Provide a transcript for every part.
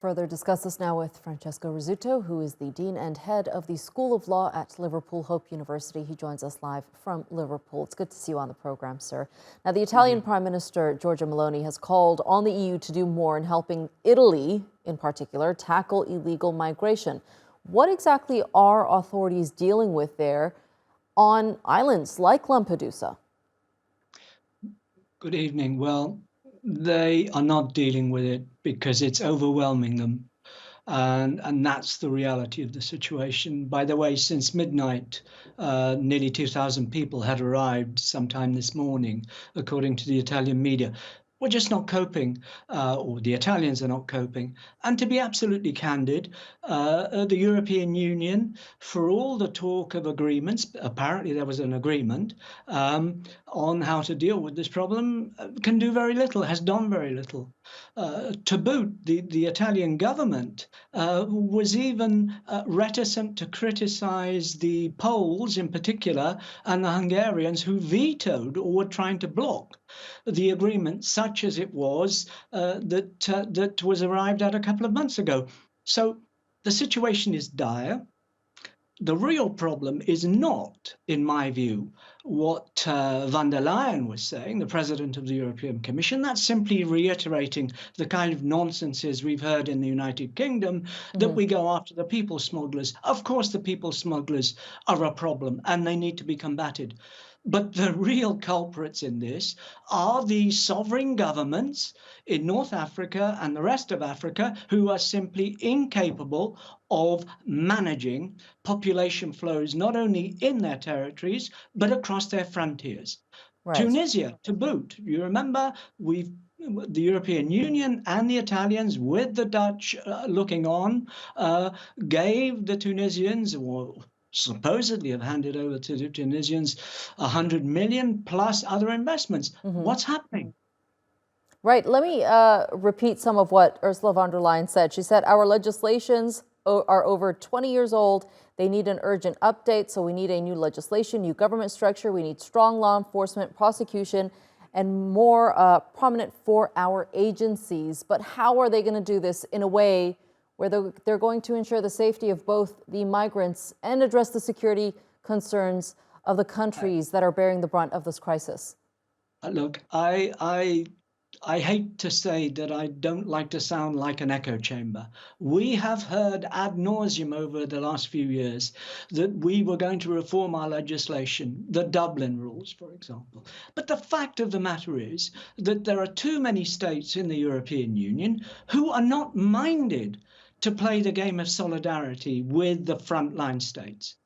Further discuss this now with Francesco Rizzuto, who is the Dean and Head of the School of Law at Liverpool Hope University. He joins us live from Liverpool. It's good to see you on the program, sir. Now, the Italian Prime Minister, Giorgia Meloni, has called on the EU to do more in helping Italy, in particular, tackle illegal migration. What exactly are authorities dealing with there on islands like Lampedusa? Good evening. Well, they are not dealing with it because it's overwhelming them. And that's the reality of the situation. By the way, since midnight, nearly 2,000 people had arrived sometime this morning, according to the Italian media. We're just not coping, or the Italians are not coping. And to be absolutely candid, the European Union, for all the talk of agreements, apparently there was an agreement on how to deal with this problem, can do very little, has done very little. To boot, the Italian government was even reticent to criticize the Poles in particular and the Hungarians who vetoed or were trying to block the agreement, such as it was that was arrived at a couple of months ago. So the situation is dire. The real problem is not, in my view, what von der Leyen was saying, the president of the European Commission. That's simply reiterating the kind of nonsenses we've heard in the United Kingdom, that we go after the people smugglers. Of course, the people smugglers are a problem and they need to be combated. But the real culprits in this are the sovereign governments in North Africa and the rest of Africa who are simply incapable of managing population flows, not only in their territories, but across their frontiers. Right. Tunisia, to boot. You remember, the European Union and the Italians, with the Dutch looking on, gave the Tunisians, or supposedly have handed over to the Tunisians, 100 million plus other investments. What's happening? Right. Let me repeat some of what Ursula von der Leyen said. She said, our legislations are over 20 years old. They need an urgent update. So we need a new legislation, new government structure. We need strong law enforcement, prosecution, and more prominent for our agencies. But how are they going to do this in a way where they're going to ensure the safety of both the migrants and address the security concerns of the countries that are bearing the brunt of this crisis? Look, I hate to say that I don't like to sound like an echo chamber. We have heard ad nauseum over the last few years that we were going to reform our legislation, the Dublin rules, for example. But the fact of the matter is that there are too many states in the European Union who are not minded to play the game of solidarity with the frontline states.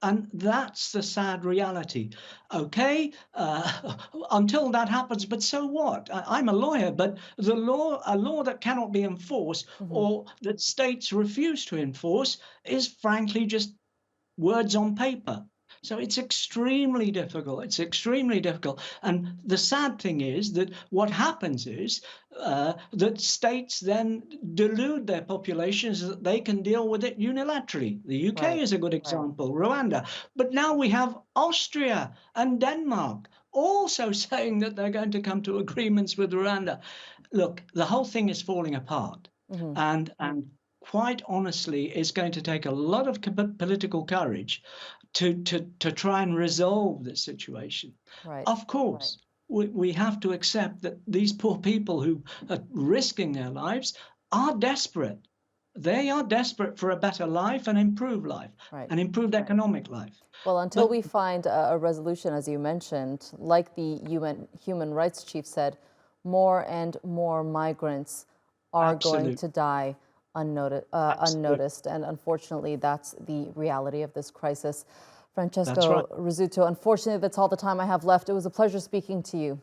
And that's the sad reality. Okay, until that happens, but so what? I'm a lawyer, but a law that cannot be enforced or that states refuse to enforce is frankly just words on paper. So it's extremely difficult. It's extremely difficult. And the sad thing is that what happens is that states then delude their populations that they can deal with it unilaterally. The UK is a good example, Rwanda. But now we have Austria and Denmark also saying that they're going to come to agreements with Rwanda. Look, the whole thing is falling apart. And quite honestly, it's going to take a lot of political courage to try and resolve this situation. Of course, we have to accept that these poor people who are risking their lives are desperate. They are desperate for a better life and improved life, an improved economic life. Well, until we find a resolution, as you mentioned, like the UN Human Rights Chief said, more and more migrants are going to die unnoticed. And unfortunately, that's the reality of this crisis. Francesco Rizzuto, unfortunately, that's all the time I have left. It was a pleasure speaking to you.